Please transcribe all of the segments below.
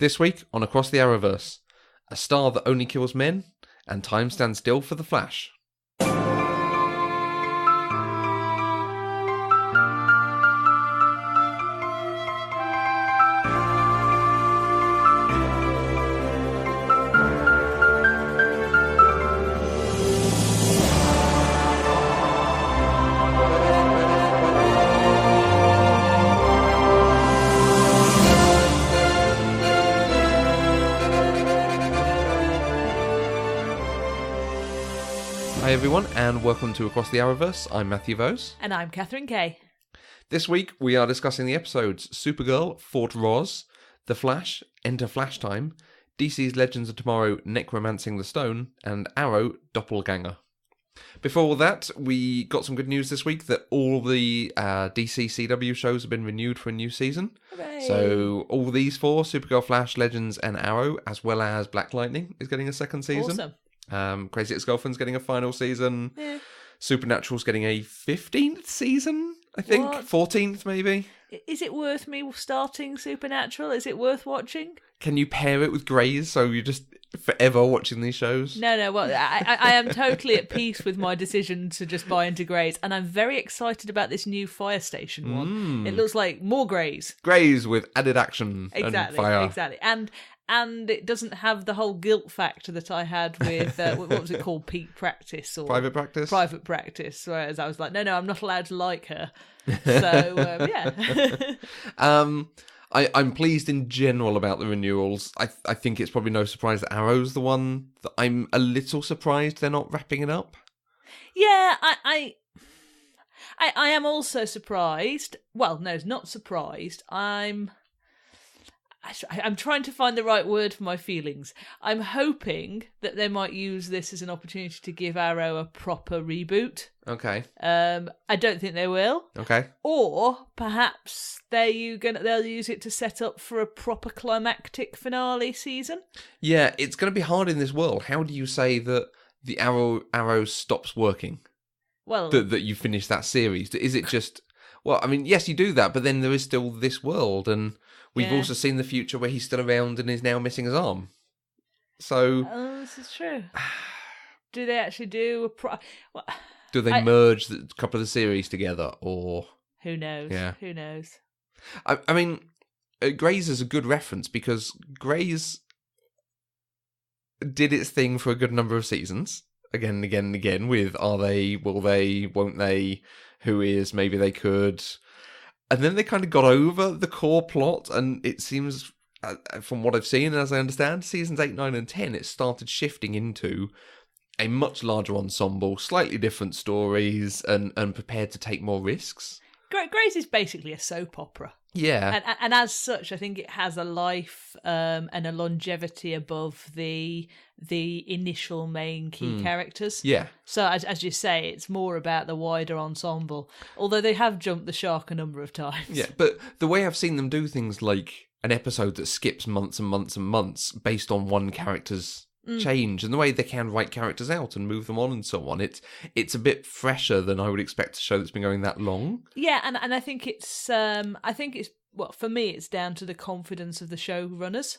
This week on Across the Arrowverse, a star that only kills men, and time stands still for the Flash. Hi everyone, and welcome to Across the Arrowverse. I'm Matthew Vose. And I'm Catherine Kay. This week we are discussing the episodes Supergirl, Fort Roz, The Flash, Enter Flash Time, DC's Legends of Tomorrow, Necromancing the Stone, and Arrow, Doppelganger. Before all that, we got some good news this week that all the DC CW shows have been renewed for a new season. Hooray. So all these four, Supergirl, Flash, Legends, and Arrow, as well as Black Lightning, is getting a second season. Awesome. Crazy Ex-Girlfriend's getting a final season. Yeah. Supernatural's getting a 15th season, I think. What? 14th, maybe. Is it worth me starting Supernatural? Is it worth watching? Can you pair it with Grey's so you're just forever watching these shows? No. Well, I am totally at peace with my decision to just buy into Grey's, and I'm very excited about this new Fire Station one. It looks like more Grey's. Grey's with added action Exactly, and fire. exactly. And it doesn't have the whole guilt factor that I had with, what was it called, Peak Practice? Or Private Practice? Private Practice, whereas I was like, no, I'm not allowed to like her. So, yeah. I'm pleased in general about the renewals. I think it's probably no surprise that Arrow's the one that I'm a little surprised they're not wrapping it up. Yeah, I am also surprised. Well, no, not surprised. I'm trying to find the right word for my feelings. I'm hoping that they might use this as an opportunity to give Arrow a proper reboot. Okay. I don't think they will. Okay. Or perhaps they'll use it to set up for a proper climactic finale season. Yeah, it's going to be hard in this world. How do you say that the arrow stops working? Well, That you finish that series? Is it just... Well, I mean, yes, you do that, but then there is still this world, and we've also seen the future where he's still around and is now missing his arm. So... Oh, this is true. Do they actually do do they merge a couple of the series together, or... Who knows? Yeah. Who knows? I mean, Grey's is a good reference, because Grey's did its thing for a good number of seasons. Again and again and again, with are they, will they, won't they, who is, maybe they could. And then they kind of got over the core plot, and it seems, from what I've seen and as I understand, seasons 8, 9 and 10, it started shifting into a much larger ensemble, slightly different stories, and prepared to take more risks. Grey's is basically a soap opera. Yeah. And as such, I think it has a life and a longevity above the initial main key characters. Yeah. So as you say, it's more about the wider ensemble. Although they have jumped the shark a number of times. Yeah, but the way I've seen them do things like an episode that skips months and months and months based on one character's change, and the way they can write characters out and move them on and so on, it's a bit fresher than I would expect a show that's been going that long. Yeah, and I think it's well, for me, it's down to the confidence of the showrunners.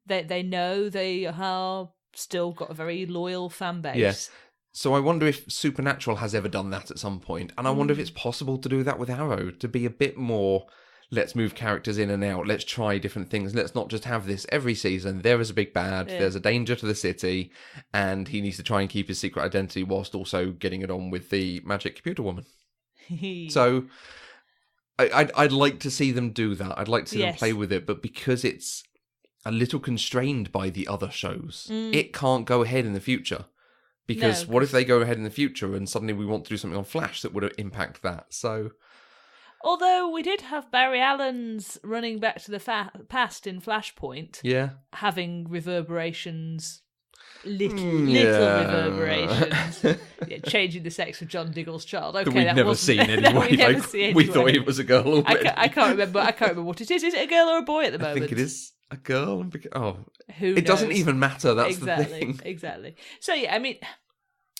They know they have still got a very loyal fan base. Yes. So I wonder if Supernatural has ever done that at some point, and I wonder if it's possible to do that with Arrow, to be a bit more, let's move characters in and out, let's try different things, let's not just have this every season, there is a big bad, there's a danger to the city, and he needs to try and keep his secret identity whilst also getting it on with the magic computer woman. So I'd like to see them do that. I'd like to see them play with it, but because it's a little constrained by the other shows, it can't go ahead in the future. Because what if they go ahead in the future and suddenly we want to do something on Flash that would impact that? So... Although we did have Barry Allen's running back to the past in Flashpoint, having reverberations, little reverberations, changing the sex of John Diggle's child. Okay, that we've never seen anyway. We thought it was a girl already. I can't remember what it is. Is it a girl or a boy at the moment? I think it is a girl. Who knows? It doesn't even matter. That's the thing. Exactly. So yeah, I mean.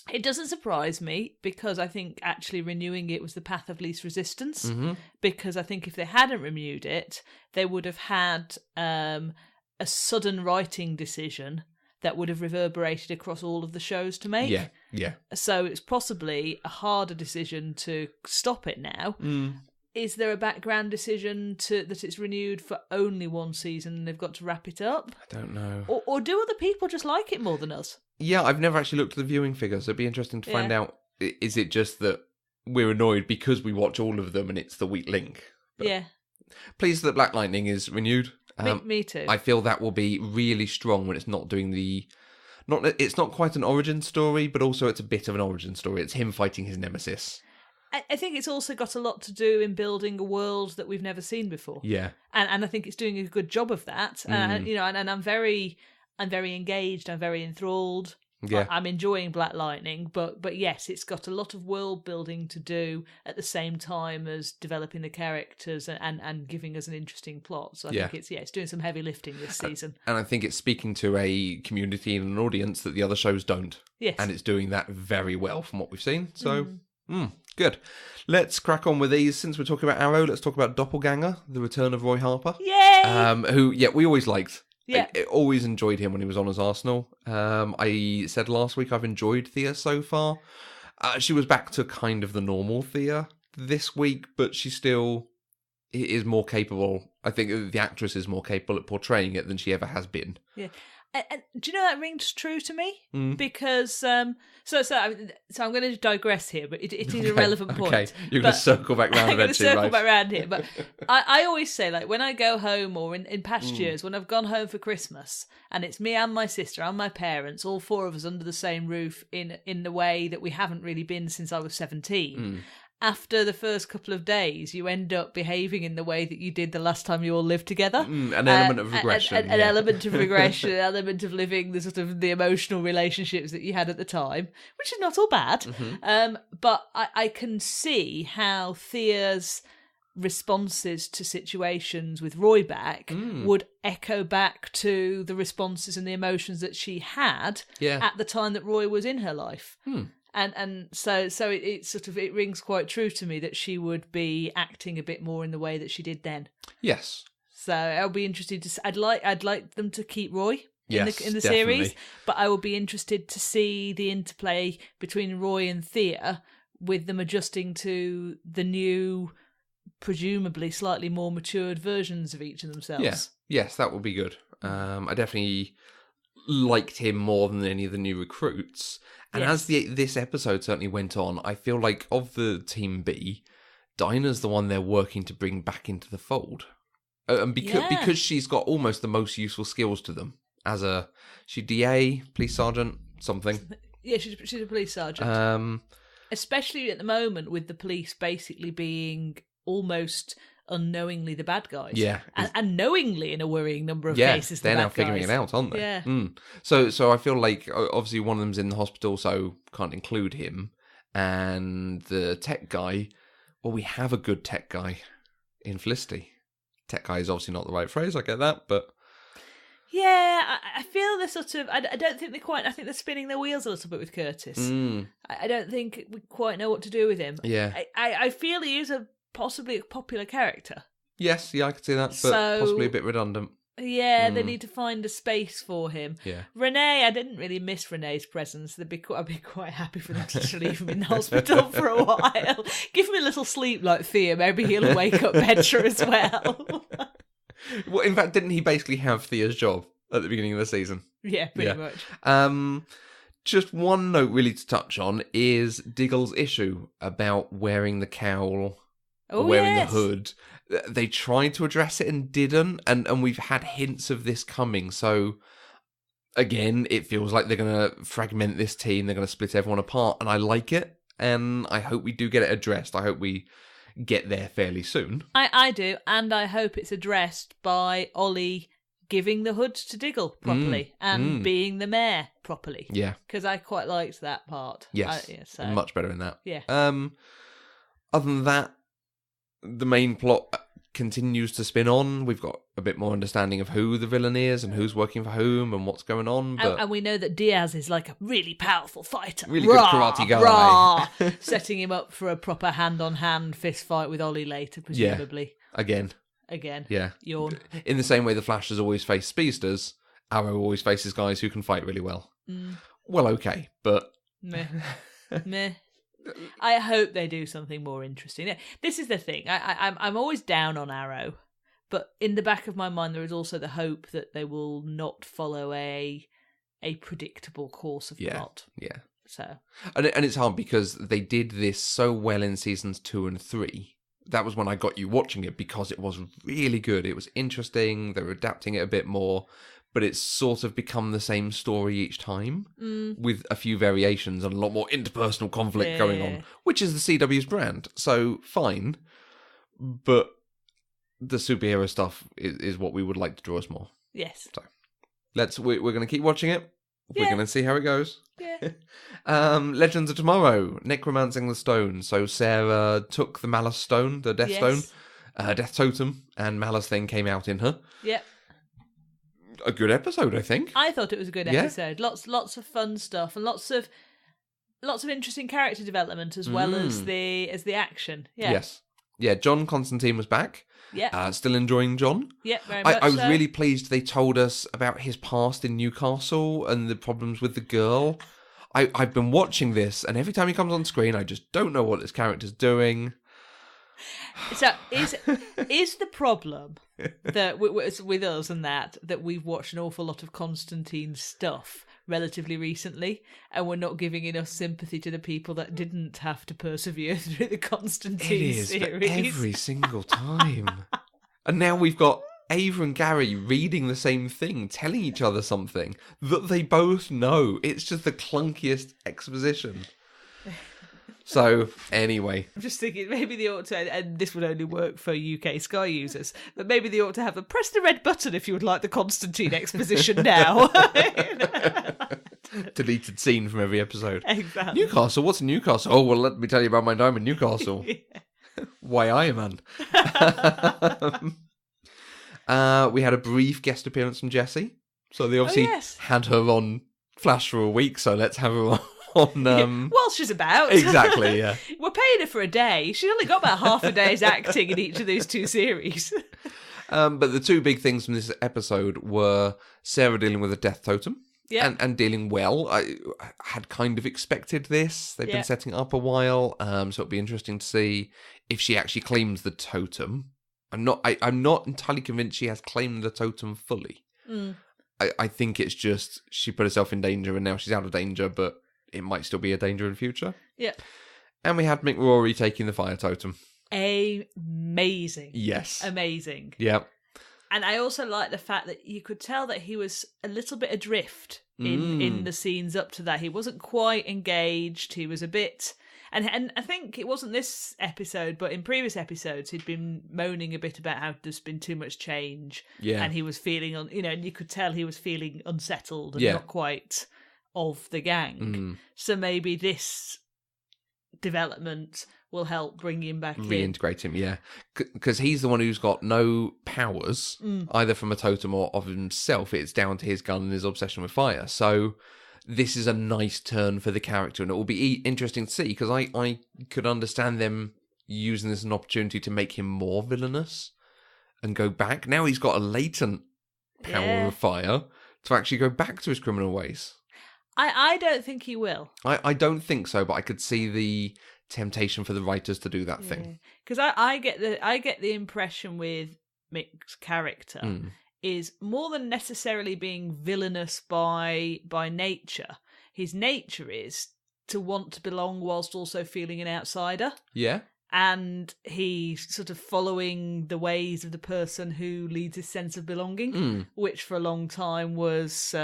It doesn't surprise me because I think actually renewing it was the path of least resistance. Because I think if they hadn't renewed it, they would have had a sudden writing decision that would have reverberated across all of the shows to make. Yeah. So it's possibly a harder decision to stop it now. Is there a background decision that it's renewed for only one season and they've got to wrap it up? I don't know. Or do other people just like it more than us? Yeah, I've never actually looked at the viewing figures. So it'd be interesting to find out, is it just that we're annoyed because we watch all of them and it's the weak link? But pleased that Black Lightning is renewed. Me too. I feel that will be really strong when it's not doing it's not quite an origin story, but also it's a bit of an origin story. It's him fighting his nemesis. I think it's also got a lot to do in building a world that we've never seen before. Yeah, and I think it's doing a good job of that. And I'm very engaged. I'm very enthralled. Yeah, I'm enjoying Black Lightning, but yes, it's got a lot of world building to do at the same time as developing the characters and giving us an interesting plot. So I think it's doing some heavy lifting this season. And I think it's speaking to a community and an audience that the other shows don't. Yes, and it's doing that very well from what we've seen. So. Good. Let's crack on with these. Since we're talking about Arrow, let's talk about Doppelganger, the return of Roy Harper. Yay! Who, we always liked. Yeah. I always enjoyed him when he was on as Arsenal. I said last week I've enjoyed Thea so far. She was back to kind of the normal Thea this week, but she still is more capable. I think the actress is more capable at portraying it than she ever has been. Yeah. And do you know that rings true to me? Because so I'm going to digress here, but it is a relevant point. Okay, you're going to circle back round eventually, I'm going to circle back round here, but I always say, like, when I go home or in past years, when I've gone home for Christmas, and it's me and my sister and my parents, all four of us under the same roof in the way that we haven't really been since I was 17. After the first couple of days, you end up behaving in the way that you did the last time you all lived together. An element of regression. An element of regression, an element of living the sort of the emotional relationships that you had at the time, which is not all bad. But I can see how Thea's responses to situations with Roy back would echo back to the responses and the emotions that she had at the time that Roy was in her life. And so it sort of it rings quite true to me that she would be acting a bit more in the way that she did then. Yes. So I'll be interested to. I'd like them to keep Roy in the definitely. series, but I will be interested to see the interplay between Roy and Thea, with them adjusting to the new, presumably slightly more matured versions of each of themselves. Yeah. Yes, that would be good. I definitely liked him more than any of the new recruits. And as this episode certainly went on, I feel like of the Team B, Dinah's the one they're working to bring back into the fold. And because she's got almost the most useful skills to them. She DA, police sergeant, something. Yeah, she's a police sergeant. Especially at the moment with the police basically being almost unknowingly the bad guys. Yeah. And knowingly in a worrying number of cases. They're now figuring it out, aren't they? Yeah. So I feel like obviously one of them's in the hospital, so can't include him. And the tech guy, well, we have a good tech guy in Felicity. Tech guy is obviously not the right phrase, I get that, but... Yeah, I feel they're sort of... I don't think I think they're spinning their wheels a little bit with Curtis. I don't think we quite know what to do with him. Yeah. I feel he is possibly a popular character. Yes, I could see that, but possibly a bit redundant. Yeah, they need to find a space for him. Yeah. Renee, I didn't really miss Renee's presence. I'd be quite happy for them to leave him in the hospital for a while. Give him a little sleep like Thea. Maybe he'll wake up better as well. Well, in fact, didn't he basically have Thea's job at the beginning of the season? Yeah, pretty much. Just one note really to touch on is Diggle's issue about wearing the cowl, wearing the hood. They tried to address it and didn't, and we've had hints of this coming. So, again, it feels like they're going to fragment this team. They're going to split everyone apart, and I like it, and I hope we do get it addressed. I hope we get there fairly soon. I do, and I hope it's addressed by Ollie giving the hood to Diggle properly and being the mayor properly. Yeah. Because I quite liked that part. Yes. Much better in that. Yeah. Other than that, the main plot continues to spin on. We've got a bit more understanding of who the villain is and who's working for whom and what's going on. But and we know that Diaz is like a really powerful fighter. Really good karate guy. Setting him up for a proper hand-on-hand fist fight with Ollie later, presumably. Yeah, again. again. Yeah. Yawn. In the same way the Flash has always faced speedsters, Arrow always faces guys who can fight really well. Well, okay, but... Meh. Meh. I hope they do something more interesting. This is the thing. I'm always down on Arrow, but in the back of my mind there is also the hope that they will not follow a predictable course of plot. Yeah. So. And it's hard because they did this so well in seasons 2 and 3. That was when I got you watching it because it was really good. It was interesting. They were adapting it a bit more. But it's sort of become the same story each time with a few variations and a lot more interpersonal conflict going on, which is the CW's brand. So, fine. But the superhero stuff is what we would like to draw us more. Yes. So, we're going to keep watching it. We're going to see how it goes. Yeah. Legends of Tomorrow, Necromancing the Stone. So Sarah took the Malice Stone, the Death Stone, Death Totem, and Malice then came out in her. Yep. A good episode, I think. I thought it was a good episode. Lots of fun stuff and lots of interesting character development as well as the action. Yeah. Yes. Yeah, John Constantine was back. Yeah. Still enjoying John. Yeah, very much I was really pleased they told us about his past in Newcastle and the problems with the girl. I've been watching this, and every time he comes on screen, I just don't know what this character's doing. So is the problem that with us and that we've watched an awful lot of Constantine's stuff relatively recently, and we're not giving enough sympathy to the people that didn't have to persevere through the Constantine series? Every single time. And now we've got Ava and Gary reading the same thing, telling each other something that they both know. It's just the clunkiest exposition. So, anyway. I'm just thinking maybe they ought to, and this would only work for UK Sky users, but maybe they ought to have a press the red button if you would like the Constantine exposition now. Deleted scene from every episode. Exactly. Newcastle? What's Newcastle? Oh, well, let me tell you about my time in Newcastle. Why, Iron Man. We had a brief guest appearance from Jessie. So they obviously had her on Flash for a week, so let's have her on... While she's about. Exactly, yeah. We're paying her for a day. She's only got about half a day's acting in each of these two series. But the two big things from this episode were Sarah dealing with a death totem. Yeah. And dealing well. I had kind of expected this. They've been setting it up a while. So it'll be interesting to see if she actually claims the totem. I'm not entirely convinced she has claimed the totem fully. I think it's just she put herself in danger and now she's out of danger, but it might still be a danger in the future. Yeah. And we had Mick Rory taking the fire totem. Amazing. Yes. Amazing. Yeah. And I also like the fact that you could tell that he was a little bit adrift in the scenes up to that. He wasn't quite engaged. He was a bit... And I think it wasn't this episode, but in previous episodes, he'd been moaning a bit about how there's been too much change. Yeah. And he was feeling, and you could tell he was feeling unsettled and not quite of the gang. So maybe this development will help bring him back Reintegrate him, yeah. Because he's the one who's got no powers, either from a totem or of himself. It's down to his gun and his obsession with fire. So this is a nice turn for the character, and it will be interesting to see, because I could understand them using this as an opportunity to make him more villainous and go back. Now he's got a latent power of fire to actually go back to his criminal ways. I don't think he will. I don't think so, but I could see the temptation for the writers to do that thing. Because I get the impression with Mick's character is more than necessarily being villainous by nature. His nature is to want to belong whilst also feeling an outsider. Yeah. And he's sort of following the ways of the person who leads his sense of belonging, which for a long time was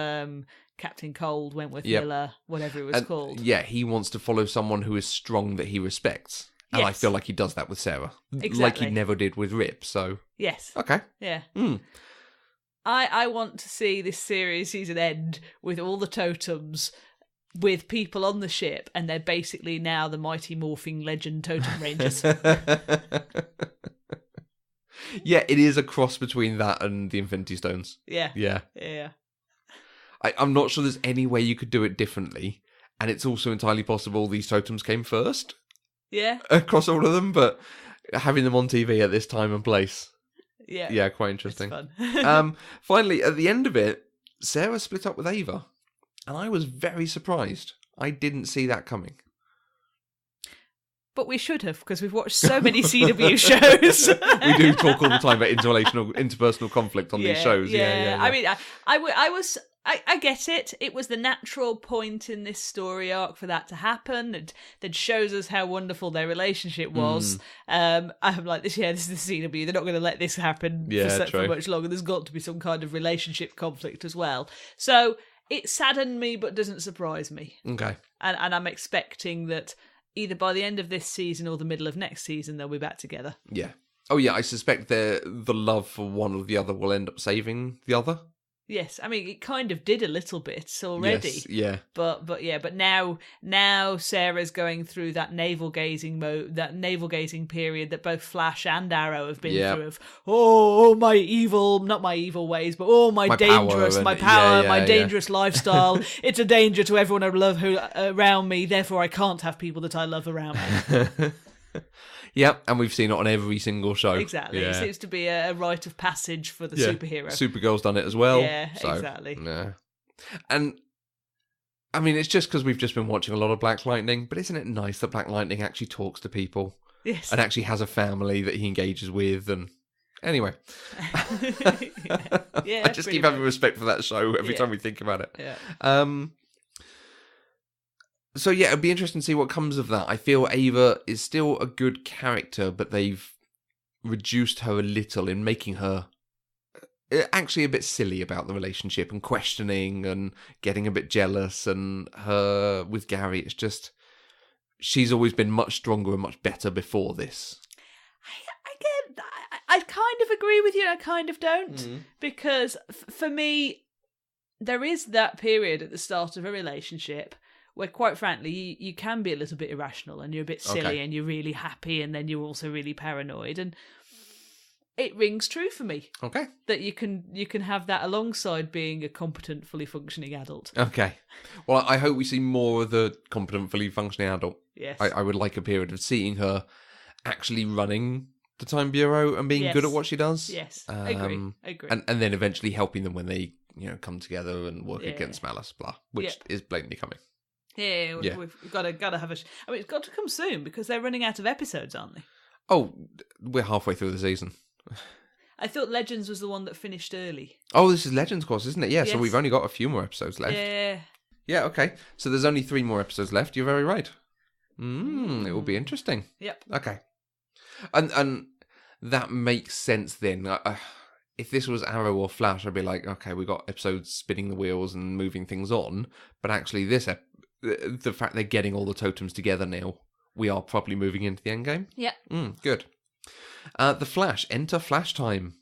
Captain Cold, Wentworth Miller, whatever it was called. Yeah, he wants to follow someone who is strong that he respects. And I feel like he does that with Sarah. Exactly. Like he never did with Rip, so... Yes. Okay. Yeah. I want to see this season end with all the totems with people on the ship, and they're basically now the Mighty Morphing Legend Totem Rangers. Yeah, it is a cross between that and the Infinity Stones. Yeah. Yeah. Yeah. I'm not sure there's any way you could do it differently, and it's also entirely possible these totems came first. Yeah. Across all of them, but having them on TV at this time and place Yeah, quite interesting. It's fun. Finally, at the end of it, Sarah split up with Ava. And I was very surprised. I didn't see that coming. But we should have, because we've watched so many CW shows. We do talk all the time about interpersonal conflict on these shows. Yeah. I mean, I get it. It was the natural point in this story arc for that to happen, and that shows us how wonderful their relationship was. I'm like, this is the CW. They're not going to let this happen for much longer. There's got to be some kind of relationship conflict as well. So it saddened me, but doesn't surprise me. Okay. And I'm expecting that either by the end of this season or the middle of next season, they'll be back together. Yeah. Oh, yeah, I suspect the love for one or the other will end up saving the other. Yes, I mean, it kind of did a little bit already. Yes, yeah. But now Sarah's going through that navel gazing period that both Flash and Arrow have been through of, my evil, not my evil ways, but my dangerous, my dangerous lifestyle. It's a danger to everyone I love around me, therefore I can't have people that I love around me. Yep, and we've seen it on every single show. Exactly. Yeah. It seems to be a rite of passage for the superhero. Supergirl's done it as well. Yeah, exactly. Yeah. And, I mean, it's just because we've just been watching a lot of Black Lightning, but isn't it nice that Black Lightning actually talks to people? Yes. And actually has a family that he engages with, and... Anyway. I just keep having respect for that show every time we think about it. Yeah. So yeah, it'd be interesting to see what comes of that. I feel Ava is still a good character, but they've reduced her a little in making her actually a bit silly about the relationship and questioning and getting a bit jealous. And her with Gary, it's just, she's always been much stronger and much better before this. I kind of agree with you, I kind of don't. Because for me, there is that period at the start of a relationship where, quite frankly, you can be a little bit irrational and you're a bit silly and you're really happy and then you're also really paranoid. And it rings true for me. Okay. That you can have that alongside being a competent, fully functioning adult. Okay. Well, I hope we see more of the competent, fully functioning adult. Yes. I would like a period of seeing her actually running the Time Bureau and being good at what she does. Yes, agree. And then eventually helping them when they come together and work against Malice, blah, which is blatantly coming. Yeah, we've got to have I mean, it's got to come soon because they're running out of episodes, aren't they? Oh, we're halfway through the season. I thought Legends was the one that finished early. Oh, this is Legends, of course, isn't it? Yeah, so we've only got a few more episodes left. Yeah. Yeah, okay. So there's only 3 more episodes left. You're very right. It will be interesting. Yep. Okay. And that makes sense then. If this was Arrow or Flash, I'd be like, okay, we got episodes spinning the wheels and moving things on. But actually, the fact they're getting all the totems together now, we are properly moving into the endgame. Yeah. Good. The Flash. Enter Flash time.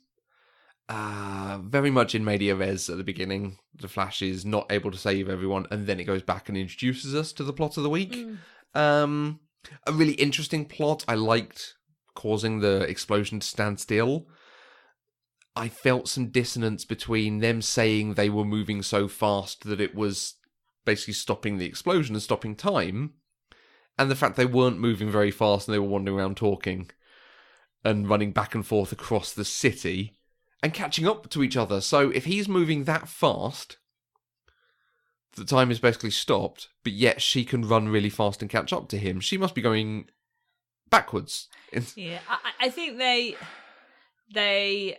Very much in media res at the beginning. The Flash is not able to save everyone, and then it goes back and introduces us to the plot of the week. A really interesting plot. I liked causing the explosion to stand still. I felt some dissonance between them saying they were moving so fast that it was basically stopping the explosion and stopping time, and the fact they weren't moving very fast and they were wandering around talking and running back and forth across the city and catching up to each other. So if he's moving that fast, the time is basically stopped, but yet she can run really fast and catch up to him. She must be going backwards. Yeah, I think they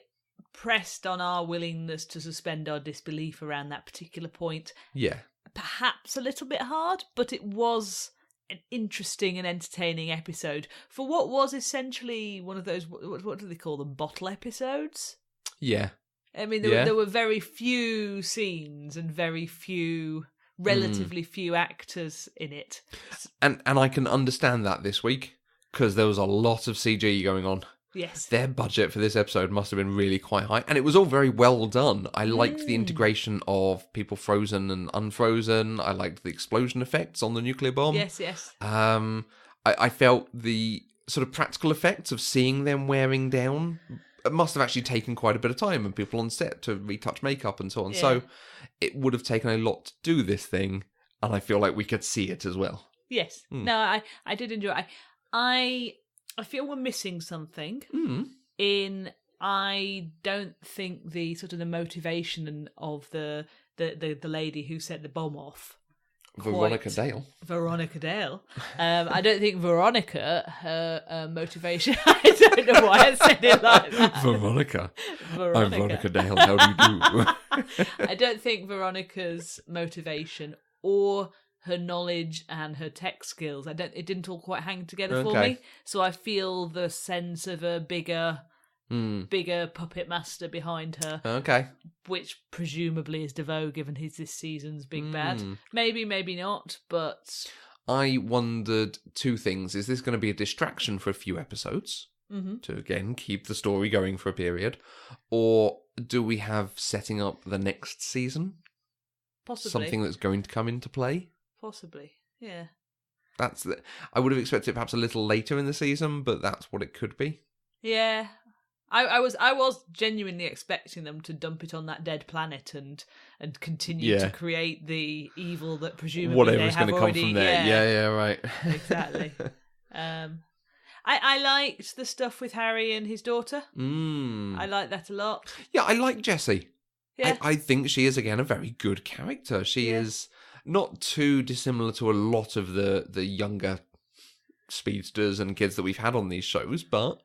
pressed on our willingness to suspend our disbelief around that particular point. Yeah. Perhaps a little bit hard, but it was an interesting and entertaining episode for what was essentially one of those, what do they call them, bottle episodes? Yeah. I mean, there were very few scenes and very few, relatively few actors in it. And I can understand that this week, because there was a lot of CG going on. Yes. Their budget for this episode must have been really quite high. And it was all very well done. I liked the integration of people frozen and unfrozen. I liked the explosion effects on the nuclear bomb. Yes, yes. I felt the sort of practical effects of seeing them wearing down. It must have actually taken quite a bit of time and people on set to retouch makeup and so on. Yeah. So it would have taken a lot to do this thing. And I feel like we could see it as well. Yes. No, I did enjoy it. I feel we're missing something in I don't think the sort of the motivation of the lady who set the bomb off. Veronica Dale. I don't think Veronica, her motivation. I don't know why I said it like that. Veronica. I'm Veronica Dale. How do you do? I don't think Veronica's motivation or her knowledge and her tech skills, it didn't all quite hang together for me. So I feel the sense of a bigger puppet master behind her. Okay. Which presumably is DeVoe, given he's this season's big bad. Maybe, maybe not, but... I wondered two things. Is this going to be a distraction for a few episodes? To, again, keep the story going for a period? Or do we have setting up the next season? Possibly. Something that's going to come into play? Possibly, yeah. I would have expected it perhaps a little later in the season, but that's what it could be. Yeah. I was genuinely expecting them to dump it on that dead planet and continue to create the evil that presumably whatever's they have going to come from there. Yeah, right. Exactly. I liked the stuff with Harry and his daughter. I like that a lot. Yeah, I like Jessie. Yeah. I think she is, again, a very good character. She is not too dissimilar to a lot of the younger speedsters and kids that we've had on these shows, but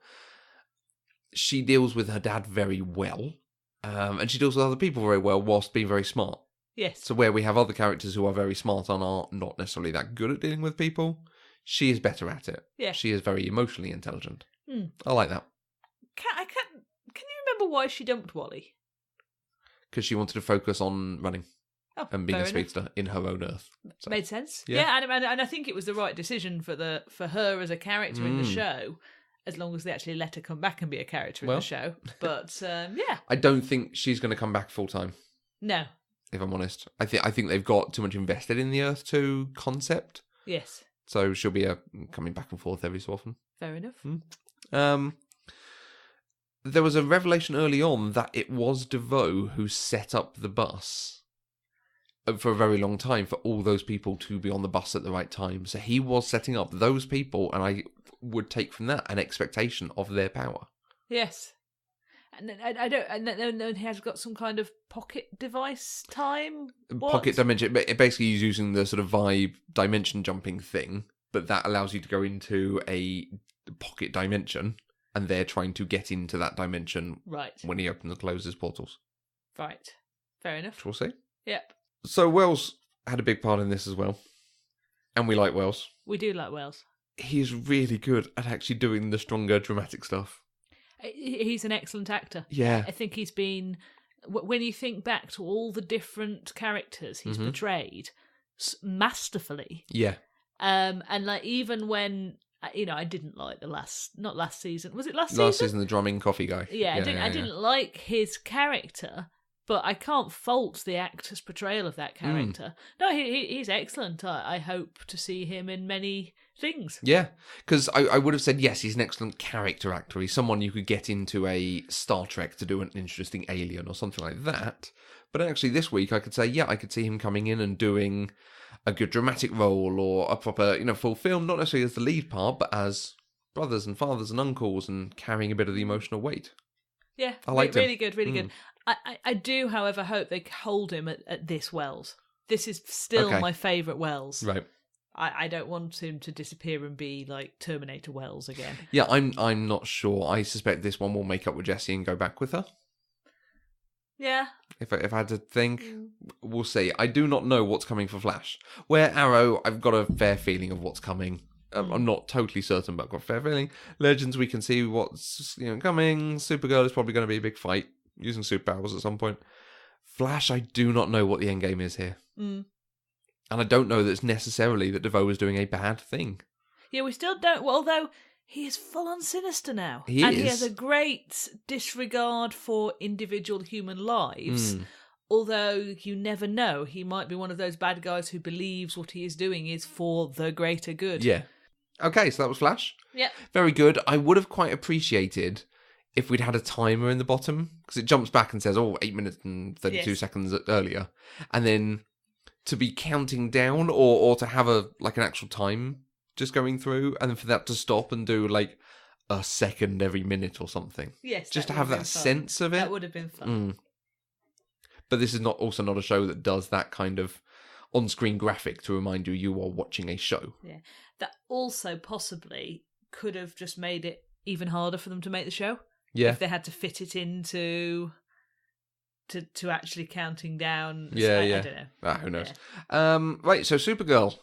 she deals with her dad very well, and she deals with other people very well whilst being very smart. Yes. So where we have other characters who are very smart and are not necessarily that good at dealing with people, she is better at it. Yeah. She is very emotionally intelligent. I like that. Can you remember why she dumped Wally? Because she wanted to focus on running and being a speedster in her own Earth. So. Made sense. Yeah, and I think it was the right decision for her as a character in the show. As long as they actually let her come back and be a character in the show. But, yeah. I don't think she's going to come back full-time. No. If I'm honest. I think they've got too much invested in the Earth 2 concept. Yes. So she'll be coming back and forth every so often. Fair enough. There was a revelation early on that it was DeVoe who set up the bus for a very long time for all those people to be on the bus at the right time. So he was setting up those people, and I would take from that an expectation of their power. Yes. And then he has got some kind of pocket device time? Pocket dimension. Basically, he's using the sort of vibe dimension jumping thing, but that allows you to go into a pocket dimension, and they're trying to get into that dimension when he opens and closes portals. Right. Fair enough. Which we'll see. Yep. So Wells had a big part in this as well. And we like Wells. We do like Wells. He's really good at actually doing the stronger dramatic stuff. He's an excellent actor. Yeah. I think he's been... When you think back to all the different characters he's portrayed masterfully. Yeah. And like even when... I didn't like not last season. Was it last season? Last season, the drumming coffee guy. Yeah, I didn't like his character, but I can't fault the actor's portrayal of that character. No, he's excellent. I hope to see him in many things. Yeah, because I would have said, yes, he's an excellent character actor. He's someone you could get into a Star Trek to do an interesting alien or something like that. But actually this week I could say, yeah, I could see him coming in and doing a good dramatic role or a proper, full film, not necessarily as the lead part, but as brothers and fathers and uncles and carrying a bit of the emotional weight. Yeah, I liked him. Really good, really good. I do, however, hope they hold him at this Wells. This is still my favourite Wells. Right. I don't want him to disappear and be like Terminator Wells again. Yeah, I'm not sure. I suspect this one will make up with Jessie and go back with her. Yeah. If I had to think, we'll see. I do not know what's coming for Flash. Where Arrow, I've got a fair feeling of what's coming. I'm not totally certain, but I've got a fair feeling. Legends, we can see what's coming. Supergirl is probably going to be a big fight using superpowers at some point. Flash, I do not know what the end game is here. And I don't know that it's necessarily that DeVoe is doing a bad thing. Yeah, we still don't. Well, although he is full on sinister now. He has a great disregard for individual human lives. Although you never know, he might be one of those bad guys who believes what he is doing is for the greater good. Yeah. Okay, so that was Flash. Yeah. Very good. I would have quite appreciated if we'd had a timer in the bottom, because it jumps back and says, 8 minutes and 32 seconds earlier. And then to be counting down or to have an actual time just going through, and then for that to stop and do a second every minute or something. Yes. Just to have that sense of it. That would have been fun. But this is not a show that does that kind of on-screen graphic to remind you are watching a show. Yeah. That also possibly could have just made it even harder for them to make the show. Yeah. If they had to fit it into to actually counting down. Yeah, I don't know. Who knows? Yeah. Right, so Supergirl,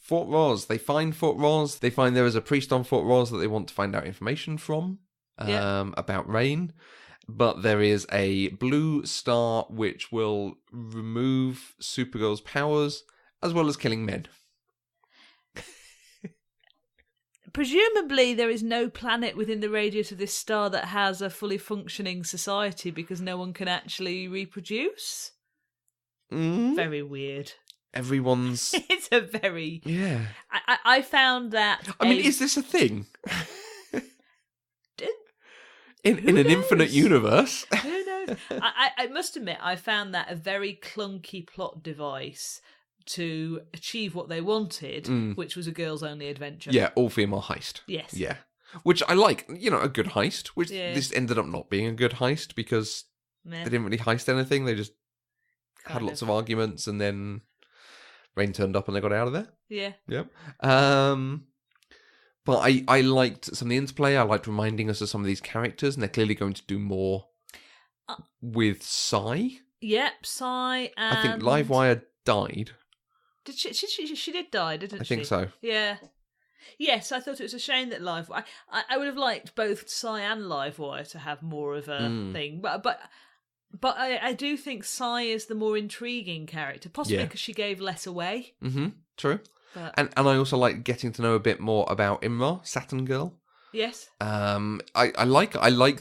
Fort Ross. They find Fort Ross. They find there is a priest on Fort Ross that they want to find out information from about Rain. But there is a blue star which will remove Supergirl's powers, as well as killing men. Presumably, there is no planet within the radius of this star that has a fully functioning society because no one can actually reproduce. Very weird. Everyone's... It's a very... Yeah. I found that... I mean, is this a thing? In an infinite universe. Who knows? I must admit, I found that a very clunky plot device to achieve what they wanted, which was a girls-only adventure. Yeah, all-female heist. Yes. Yeah. Which I like, a good heist, which this ended up not being a good heist because they didn't really heist anything. They just had lots of arguments and then Rain turned up and they got out of there. Yeah. Yep. But I liked some of the interplay. I liked reminding us of some of these characters, and they're clearly going to do more with Psy. Yep, Psy and... I think Livewire died. Did she did die, didn't she? I think so. Yeah. Yes, I thought it was a shame that Livewire... I would have liked both Psy and Livewire to have more of a thing, but I do think Psy is the more intriguing character, possibly because she gave less away. Mm-hmm, true. And I also like getting to know a bit more about Imra, Saturn Girl. Yes. I like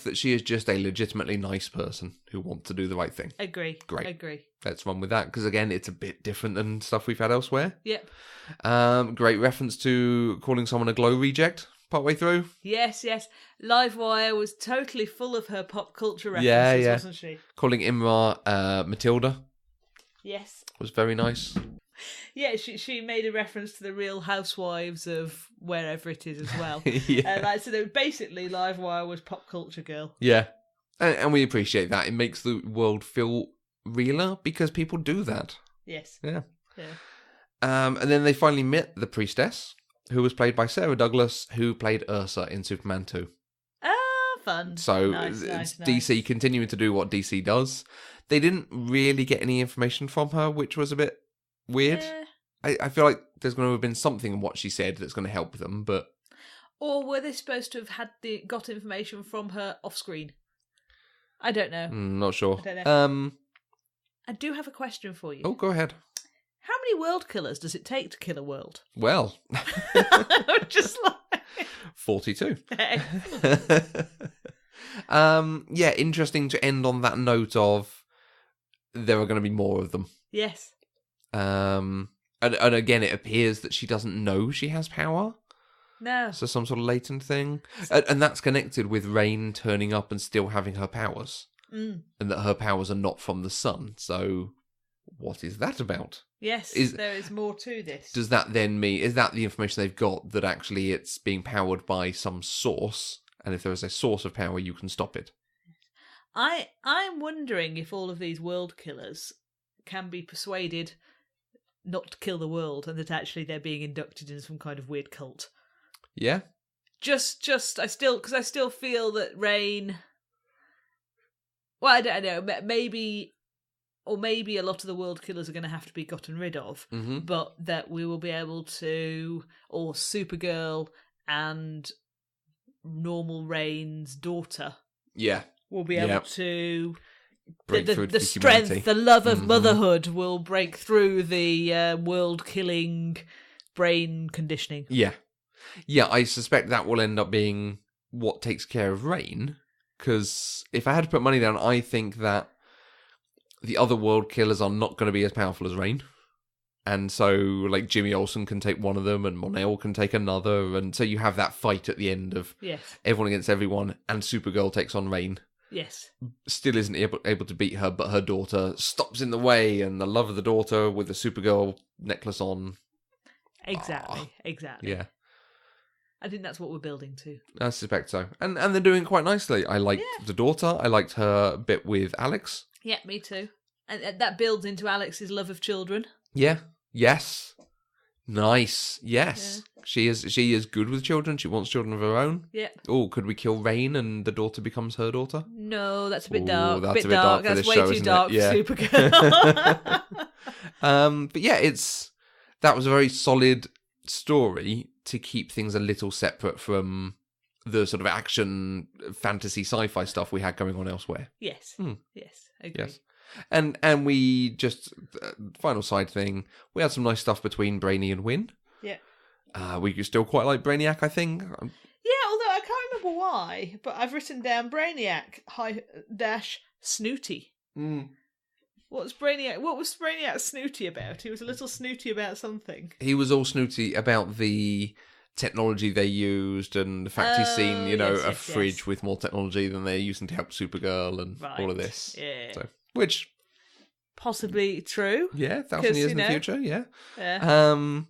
that she is just a legitimately nice person who wants to do the right thing. Agree. Great. Agree. Let's run with that, because again, it's a bit different than stuff we've had elsewhere. Yep. Great reference to calling someone a glow reject partway through. Yes. Livewire was totally full of her pop culture references, wasn't she? Calling Imra Matilda. Yes. Was very nice. Yeah, she made a reference to the Real Housewives of wherever it is as well. So basically, Livewire was pop culture girl. Yeah, and we appreciate that. It makes the world feel realer because people do that. Yes. Yeah. And then they finally met the priestess, who was played by Sarah Douglas, who played Ursa in Superman 2. Ah, fun. So it's DC continuing to do what DC does. They didn't really get any information from her, which was a bit weird. I feel like there's going to have been something in what she said that's going to help them, but... Or were they supposed to have got information from her off screen? I don't know. Not sure. I don't know. I do have a question for you. Oh, go ahead. How many world killers does it take to kill a world? Well... Just like... 42. Interesting to end on that note of there are going to be more of them. Yes. And again, it appears that she doesn't know she has power. No. So some sort of latent thing. And that's connected with Rain turning up and still having her powers. And that her powers are not from the sun. So what is that about? Yes, there is more to this. Does that then mean, is that the information they've got, that actually it's being powered by some source? And if there is a source of power, you can stop it? I'm wondering if all of these world killers can be persuaded not to kill the world, and that actually they're being inducted in some kind of weird cult. Yeah. I still feel that Rain. Well, I don't know. Maybe a lot of the world killers are going to have to be gotten rid of, but that we will be able to, or Supergirl and normal Rain's daughter. Yeah. Will be able to. The strength, the love of motherhood will break through the world-killing brain conditioning. Yeah. I suspect that will end up being what takes care of Rain, because if I had to put money down, I think that the other world killers are not going to be as powerful as Rain. And so, like, Jimmy Olsen can take one of them, and Mon-El can take another, and so you have that fight at the end of everyone against everyone, and Supergirl takes on Rain. Yes. Still isn't able to beat her, but her daughter stops in the way, and the love of the daughter with the Supergirl necklace on. Exactly. Yeah. I think that's what we're building to. I suspect so. And they're doing quite nicely. I liked the daughter. I liked her bit with Alex. Yeah, me too. And that builds into Alex's love of children. Yeah. Yes. Nice. Yes. Yeah. She is good with children. She wants children of her own. Yep. Oh, could we kill Rain and the daughter becomes her daughter? No, that's a bit dark. That's a bit dark for that's this way show, too dark yeah. for Supergirl. But yeah, that was a very solid story to keep things a little separate from the sort of action, fantasy, sci-fi stuff we had going on elsewhere. Yes. Yes. Agree. Yes. And we just, final side thing, we had some nice stuff between Brainy and Wynn. Yeah. We still quite like Brainiac, I think. Yeah, although I can't remember why, but I've written down Brainiac - snooty. What was Brainiac snooty about? He was a little snooty about something. He was all snooty about the technology they used and the fact he's seen, a fridge with more technology than they're using to help Supergirl and all of this. Yeah. So, which possibly true. Yeah, 1,000 years in the future, yeah. Yeah.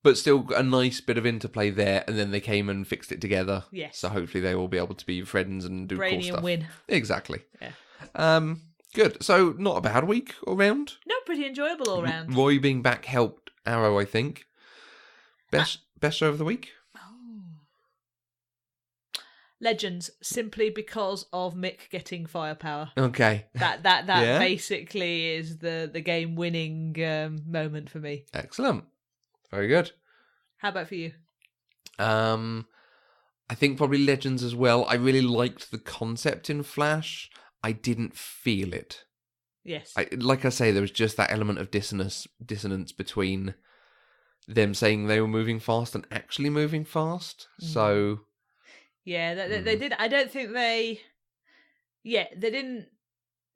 But still a nice bit of interplay there, and then they came and fixed it together. Yes. So hopefully they will be able to be friends and do Brainy cool stuff. and Win. Exactly. Yeah. Good. So not a bad week all round. No, pretty enjoyable all round. Roy being back helped Arrow, I think. Best show of the week? Legends, simply because of Mick getting firepower. Okay. That basically is the game winning moment for me. Excellent. Very good. How about for you? I think probably Legends as well. I really liked the concept in Flash. I didn't feel it. Yes. Like I say, there was just that element of dissonance between them saying they were moving fast and actually moving fast. So... Yeah, they did. I don't think they didn't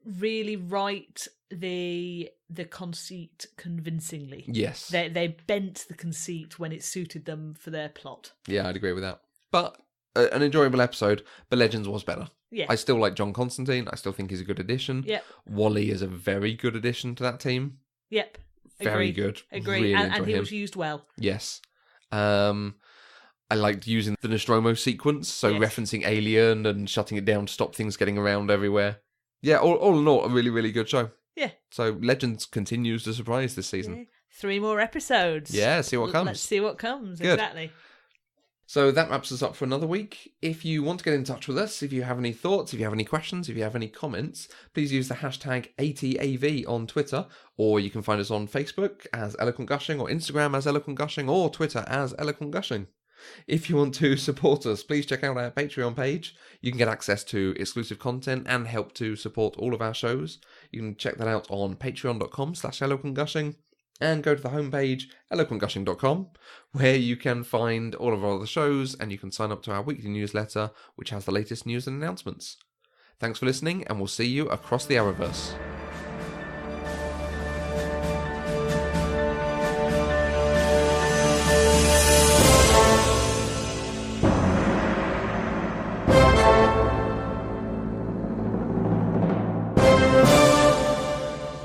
really write the conceit convincingly. Yes. They bent the conceit when it suited them for their plot. Yeah, I'd agree with that. But an enjoyable episode, but Legends was better. Yeah. I still like John Constantine. I still think he's a good addition. Yep. Wally is a very good addition to that team. Yep. Very good. Agree. Really and he him. was used well. Yes. I liked using the Nostromo sequence, so referencing Alien and shutting it down to stop things getting around everywhere. Yeah, all in all, a really, really good show. Yeah. So Legends continues to surprise this season. Yeah. 3 more episodes. Yeah, see what comes. Let's see what comes, good. Exactly. So that wraps us up for another week. If you want to get in touch with us, if you have any thoughts, if you have any questions, if you have any comments, please use the hashtag ATAV on Twitter, or you can find us on Facebook as Eloquent Gushing, or Instagram as Eloquent Gushing, or Twitter as Eloquent Gushing. If you want to support us, please check out our Patreon page. You can get access to exclusive content and help to support all of our shows. You can check that out on patreon.com/eloquentgushing and go to the homepage, eloquentgushing.com, where you can find all of our other shows and you can sign up to our weekly newsletter, which has the latest news and announcements. Thanks for listening, and we'll see you across the Arrowverse.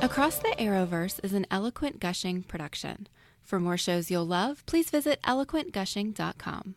Across the Arrowverse is an Eloquent Gushing production. For more shows you'll love, please visit eloquentgushing.com.